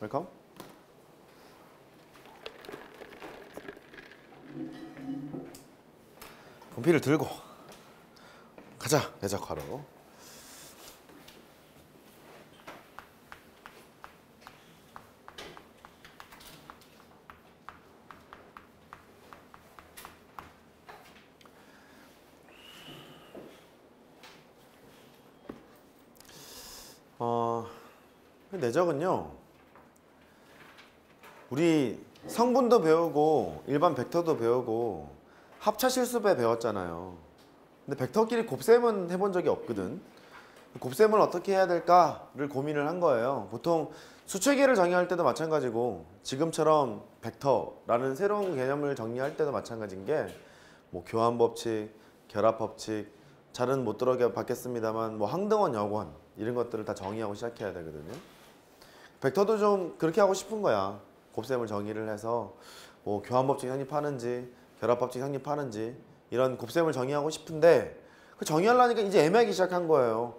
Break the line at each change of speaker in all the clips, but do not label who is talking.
웰컴. 분필을 들고 가자. 내작하러. 내적은요, 우리 성분도 배우고 일반 벡터도 배우고 합차 실수배 배웠잖아요. 근데 벡터끼리 곱셈은 해본 적이 없거든. 곱셈을 어떻게 해야 될까를 고민을 한 거예요. 보통 수체계를 정의할 때도 마찬가지고 지금처럼 벡터라는 새로운 개념을 정리할 때도 마찬가지인 게 뭐 교환법칙, 결합법칙, 잘은 못 들어봤겠습니다만 뭐 항등원, 역원 이런 것들을 다 정의하고 시작해야 되거든요. 벡터도 좀 그렇게 하고 싶은 거야. 곱셈을 정의를 해서 뭐 교환법칙 성립하는지 결합법칙 성립하는지 이런 곱셈을 정의하고 싶은데 그 정의하려니까 이제 애매하기 시작한 거예요.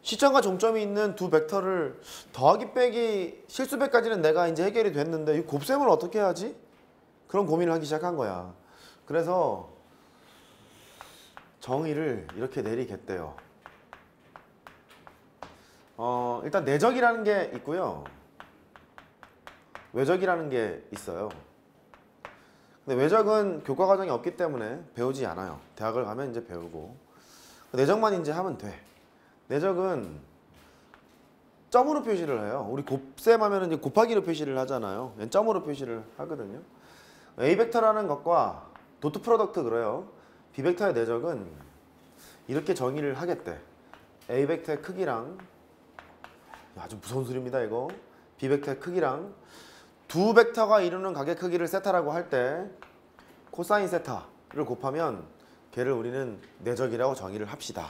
시점과 종점이 있는 두 벡터를 더하기 빼기 실수배까지는 내가 이제 해결이 됐는데 이 곱셈을 어떻게 해야지? 그런 고민을 하기 시작한 거야. 그래서 정의를 이렇게 내리겠대요. 일단 내적이라는 게 있고요. 외적이라는 게 있어요. 근데 외적은 교과 과정이 없기 때문에 배우지 않아요. 대학을 가면 이제 배우고. 내적만 이제 하면 돼. 내적은 점으로 표시를 해요. 우리 곱셈하면 이제 곱하기로 표시를 하잖아요. 점으로 표시를 하거든요. A 벡터라는 것과 도트 프로덕트 그래요. B 벡터의 내적은 이렇게 정의를 하겠대. A 벡터의 크기랑 아주 무서운 소리입니다 이거. B 벡터의 크기랑 두 벡터가 이루는 각의 크기를 세타라고 할 때 코사인 세타를 곱하면 걔를 우리는 내적이라고 정의를 합시다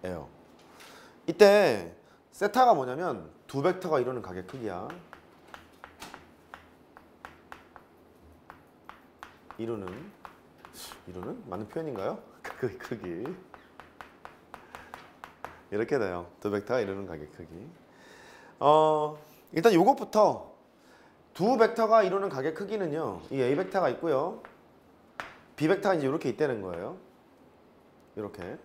예요. 이때 세타가 뭐냐면 두 벡터가 이루는 각의 크기야. 이루는 맞는 표현인가요? 그 크기 이렇게 돼요. 두 벡터가 이루는 각의 크기. 일단 요것부터 두 벡터가 이루는 각의 크기는요, 이 A 벡터가 있고요, B 벡터가 이제 이렇게 있다는 거예요. 이렇게.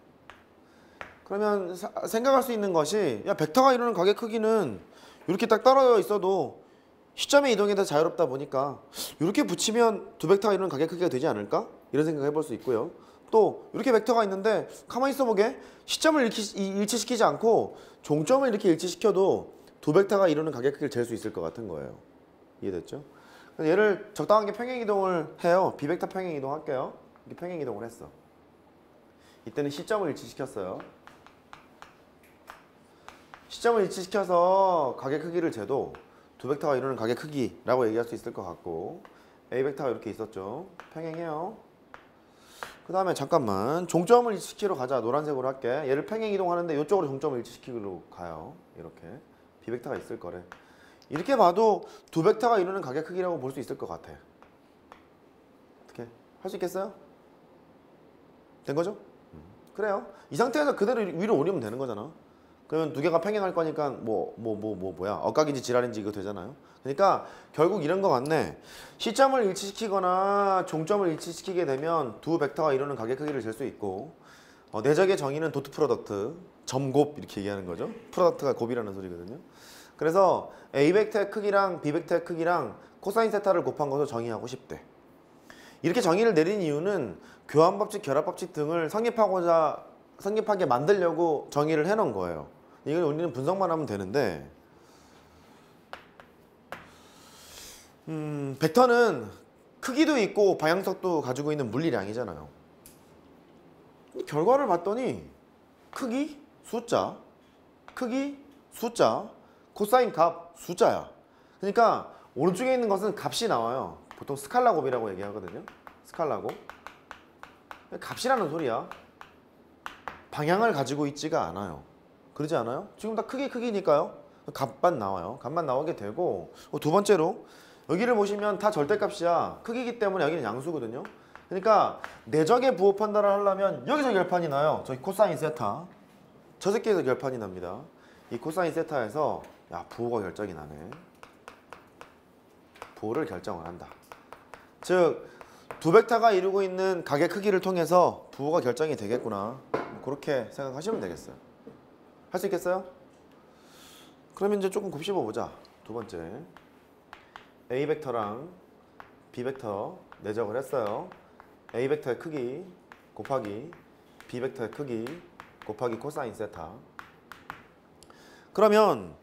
그러면 생각할 수 있는 것이, 야, 벡터가 이루는 각의 크기는 이렇게 딱 떨어져 있어도 시점의 이동에 대해서 자유롭다 보니까 이렇게 붙이면 두 벡터가 이루는 각의 크기가 되지 않을까? 이런 생각 해볼 수 있고요. 또 이렇게 벡터가 있는데 가만히 있어보게 시점을 일치시키지 않고 종점을 이렇게 일치시켜도 두 벡터가 이루는 각의 크기를 잴 수 있을 것 같은 거예요. 이해됐죠? 얘를 적당하게 평행이동을 해요. B 벡터 평행이동 할게요. 이렇게 평행이동을 했어. 이때는 시점을 일치시켰어요. 시점을 일치시켜서 각의 크기를 재도 두 벡터가 이루는 각의 크기라고 얘기할 수 있을 것 같고, A 벡터가 이렇게 있었죠. 평행해요. 그 다음에 잠깐만 종점을 일치시키러 가자. 노란색으로 할게. 얘를 평행이동하는데 이쪽으로 종점을 일치시키러 가요. 이렇게 B 벡터가 있을 거래. 이렇게 봐도 두 벡터가 이루는 각의 크기라고 볼 수 있을 것 같아. 어떻게? 할 수 있겠어요? 된 거죠? 그래요. 이 상태에서 그대로 위로 올리면 되는 거잖아. 그러면 두 개가 평행할 거니까 뭐야 엇각인지 지랄인지 이거 되잖아요. 그러니까 결국 이런 거 같네. 시점을 일치시키거나 종점을 일치시키게 되면 두 벡터가 이루는 각의 크기를 잴 수 있고, 내적의 정의는 도트 프로덕트, 점곱 이렇게 얘기하는 거죠. 프로덕트가 곱이라는 소리거든요. 그래서 A 벡터의 크기랑 B 벡터의 크기랑 코사인 세타를 곱한 것을 정의하고 싶대. 이렇게 정의를 내린 이유는 교환법칙, 결합법칙 등을 성립하게 만들려고 정의를 해놓은 거예요. 이걸 우리는 분석만 하면 되는데, 벡터는 크기도 있고 방향성도 가지고 있는 물리량이잖아요. 결과를 봤더니 크기, 숫자, 크기, 숫자, 코사인 값, 숫자야. 그러니까 오른쪽에 있는 것은 값이 나와요. 보통 스칼라 곱이라고 얘기하거든요. 스칼라 곱. 값이라는 소리야. 방향을 가지고 있지가 않아요. 그러지 않아요? 지금 다 크기니까요. 값만 나와요. 값만 나오게 되고, 두 번째로 여기를 보시면 다 절대값이야. 크기이기 때문에 여기는 양수거든요. 그러니까 내적의 부호 판단을 하려면 여기서 결판이 나요. 저기 코사인 세타. 저 새끼에서 결판이 납니다. 이 코사인 세타에서 야 부호가 결정이 나네. 부호를 결정을 한다. 즉 두 벡터가 이루고 있는 가게 크기를 통해서 부호가 결정이 되겠구나. 그렇게 생각하시면 되겠어요. 할 수 있겠어요? 그러면 이제 조금 곱씹어 보자. 두 번째, A 벡터랑 B 벡터 내적을 했어요. A 벡터의 크기 곱하기 B 벡터의 크기 곱하기 코사인 세타. 그러면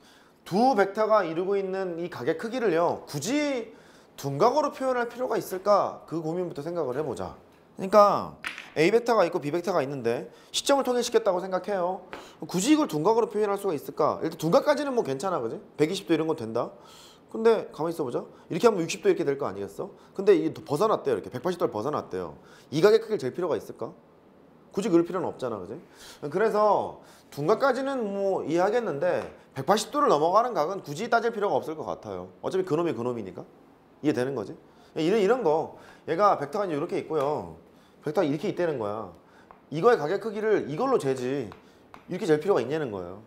두 벡터가 이루고 있는 이 가게 크기를요, 굳이 둔각으로 표현할 필요가 있을까? 그 고민부터 생각을 해보자. 그러니까 A 벡터가 있고 B 벡터가 있는데 시점을 통일시켰다고 생각해요. 굳이 이걸 둔각으로 표현할 수가 있을까? 일단 둔각까지는 뭐 괜찮아, 그지? 120도 이런 건 된다. 근데 가만히 있어보자. 이렇게 하면 60도 이렇게 될 거 아니겠어? 근데 이게 벗어났대요. 이렇게 180도를 벗어났대요. 이 가게 크기를 잴 필요가 있을까? 굳이 그럴 필요는 없잖아, 그지? 그래서 둔각까지는 뭐 이해하겠는데 180도를 넘어가는 각은 굳이 따질 필요가 없을 것 같아요. 어차피 그놈이 그놈이니까. 이해되는 거지? 이런 거, 얘가 벡터가 이제 이렇게 있고요. 벡터가 이렇게 있다는 거야. 이거의 가게 크기를 이걸로 재지 이렇게 잴 필요가 있냐는 거예요.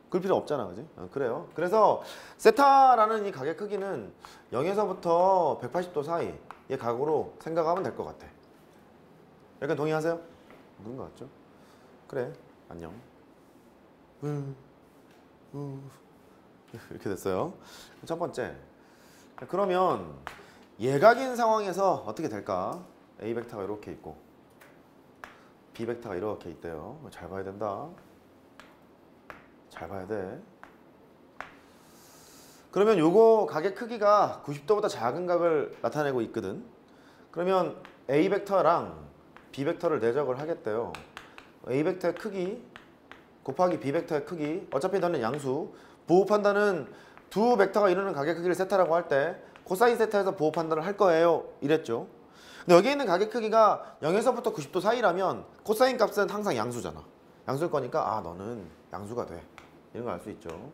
그럴 필요 없잖아, 그지? 그래요. 그래서 세타라는 이 가게 크기는 0에서부터 180도 사이의 각으로 생각하면 될 것 같아. 약간 동의하세요? 그런 것 같죠? 그래, 안녕. 이렇게 됐어요. 첫 번째. 그러면 예각인 상황에서 어떻게 될까? A 벡터가 이렇게 있고 B 벡터가 이렇게 있대요. 잘 봐야 된다. 잘 봐야 돼. 그러면 요거 각의 크기가 90도보다 작은 각을 나타내고 있거든. 그러면 A 벡터랑 B 벡터를 내적을 하겠대요. A 벡터의 크기 곱하기 B 벡터의 크기. 어차피 너는 양수. 부호 판단은 두 벡터가 이루는 각의 크기를 세타라고 할 때 코사인 세타에서 부호 판단을 할 거예요. 이랬죠. 근데 여기 있는 각의 크기가 0에서부터 90도 사이라면 코사인 값은 항상 양수잖아. 양수일 거니까 아 너는 양수가 돼. 이런 거 알 수 있죠.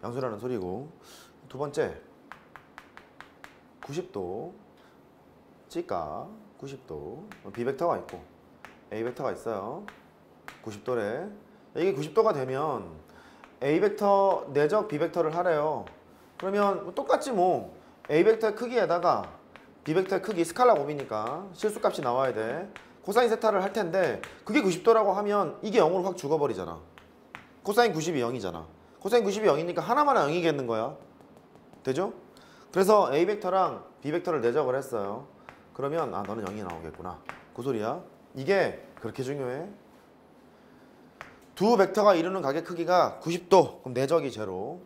양수라는 소리고. 두 번째 90도 C가 90도 B 벡터가 있고 A 벡터가 있어요. 90도래. 이게 90도가 되면 A 벡터 내적 B 벡터를 하래요. 그러면 똑같지 뭐. A 벡터의 크기에다가 B 벡터의 크기 스칼라 곱이니까 실수값이 나와야 돼. 코사인 세타를 할 텐데 그게 90도라고 하면 이게 0으로 확 죽어버리잖아. 코사인 90이 0이잖아. 코사인 90이 0이니까 하나만 0이겠는 거야. 되죠? 그래서 A 벡터랑 B 벡터를 내적을 했어요. 그러면 아 너는 0이 나오겠구나. 그 소리야. 이게 그렇게 중요해. 두 벡터가 이루는 각의 크기가 90도. 그럼 내적이 제로.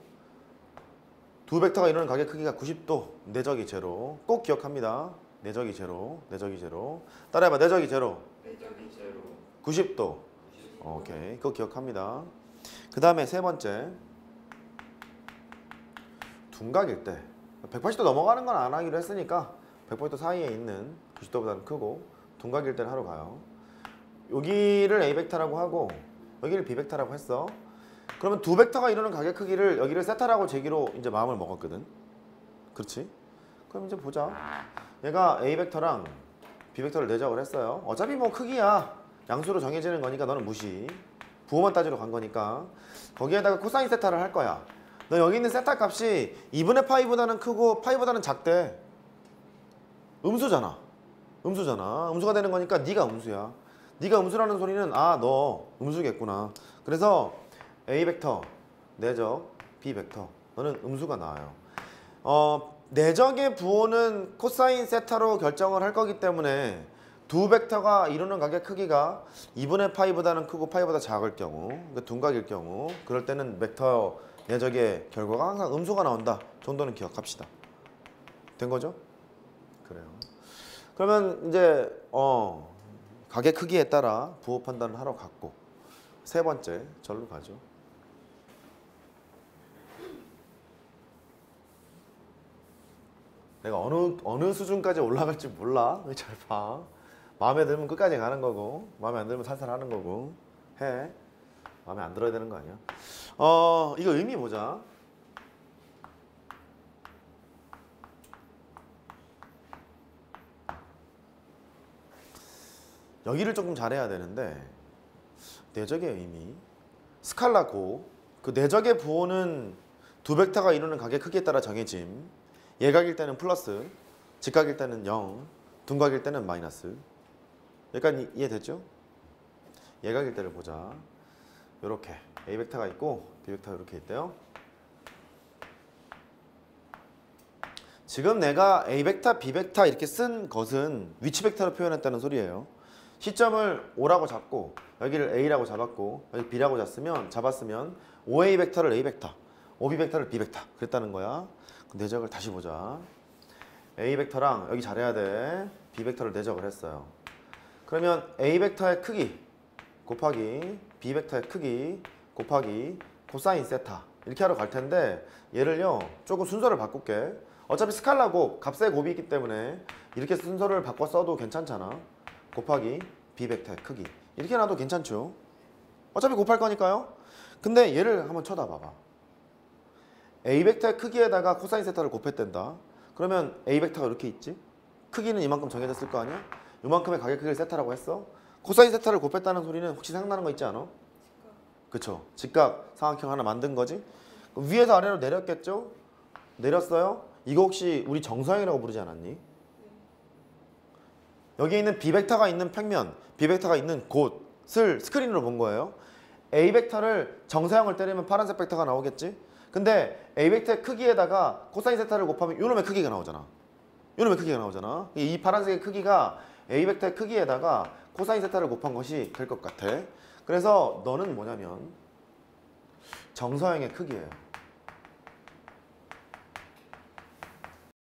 두 벡터가 이루는 각의 크기가 90도. 내적이 제로. 꼭 기억합니다. 내적이 제로. 내적이 제로. 따라해봐. 내적이 제로.
내적이 제로.
90도. 오케이. 그거 기억합니다. 그 다음에 세 번째. 둔각일 때 180도 넘어가는 건 안 하기로 했으니까 180도 사이에 있는 90도보다는 크고 둔각일 때를 하러 가요. 여기를 A 벡터라고 하고 여기를 B 벡터라고 했어. 그러면 두 벡터가 이루는 각의 크기를 여기를 세타라고 제기로 이제 마음을 먹었거든. 그렇지? 그럼 이제 보자. 얘가 A 벡터랑 B 벡터를 내적을 했어요. 어차피 뭐 크기야 양수로 정해지는 거니까 너는 무시. 부호만 따지러 간 거니까 거기에다가 코사인 세타를 할 거야. 너 여기 있는 세타 값이 2분의 파이보다는 크고 파이보다는 작대. 음수잖아. 음수잖아. 음수가 되는 거니까 네가 음수야. 네가 음수라는 소리는 아 너 음수겠구나. 그래서 A 벡터 내적 B 벡터 너는 음수가 나와요. 내적의 부호는 코사인 세타로 결정을 할 거기 때문에 두 벡터가 이루는 각의 크기가 2분의 파이보다는 크고 파이보다 작을 경우, 그러니까 둔각일 경우, 그럴 때는 벡터 내적의 결과가 항상 음수가 나온다 정도는 기억합시다. 된 거죠? 그래요. 그러면 이제 각의 크기에 따라 부호 판단을 하러 갔고 세 번째 절로 가죠. 내가 어느 수준까지 올라갈지 몰라. 잘 봐. 마음에 들면 끝까지 가는 거고 마음에 안 들면 살살 하는 거고 해. 마음에 안 들어야 되는 거 아니야. 이거 의미 보자. 여기를 조금 잘해야 되는데 내적의 의미 스칼라 고 그 내적의 부호는 두 벡터가 이루는 각의 크기에 따라 정해짐. 예각일 때는 플러스, 직각일 때는 0, 둔각일 때는 마이너스. 여기까지 이해됐죠? 예각일 때를 보자. 이렇게 A 벡터가 있고 B 벡터가 이렇게 있대요. 지금 내가 A 벡터, B 벡터 이렇게 쓴 것은 위치 벡터로 표현했다는 소리예요. 시점을 O라고 잡고 여기를 A라고 잡았고 여기 B라고 잡았으면 OA 벡터를 A 벡터, OB 벡터를 B 벡터 그랬다는 거야. 그 내적을 다시 보자. A 벡터랑 여기 잘해야 돼. B 벡터를 내적을 했어요. 그러면 A 벡터의 크기 곱하기 B 벡터의 크기 곱하기 코사인 세타 이렇게 하러 갈 텐데 얘를요 조금 순서를 바꿀게. 어차피 스칼라 곱, 값의 곱이 있기 때문에 이렇게 순서를 바꿔 써도 괜찮잖아. 곱하기 B 벡터의 크기 이렇게 놔도 괜찮죠. 어차피 곱할 거니까요. 근데 얘를 한번 쳐다봐봐. A 벡터의 크기에다가 코사인 세타를 곱했댄다. 그러면 A 벡터가 이렇게 있지. 크기는 이만큼 정해졌을 거 아니야. 이만큼의 각의 크기를 세타라고 했어. 코사인 세타를 곱했다는 소리는 혹시 생각나는 거 있지 않아? 그쵸. 직각 삼각형 하나 만든 거지. 위에서 아래로 내렸겠죠? 내렸어요? 이거 혹시 우리 정사형이라고 부르지 않았니? 여기 있는 B 벡터가 있는 평면, B 벡터가 있는 곳을 스크린으로 본 거예요. A 벡터를 정사형을 때리면 파란색 벡터가 나오겠지? 근데 A 벡터의 크기에다가 코사인 세타를 곱하면 이놈의 크기가 나오잖아. 이놈의 크기가 나오잖아. 이 파란색의 크기가 A 벡터의 크기에다가 코사인 세타를 곱한 것이 될 것 같아. 그래서 너는 뭐냐면 정사형의 크기예요.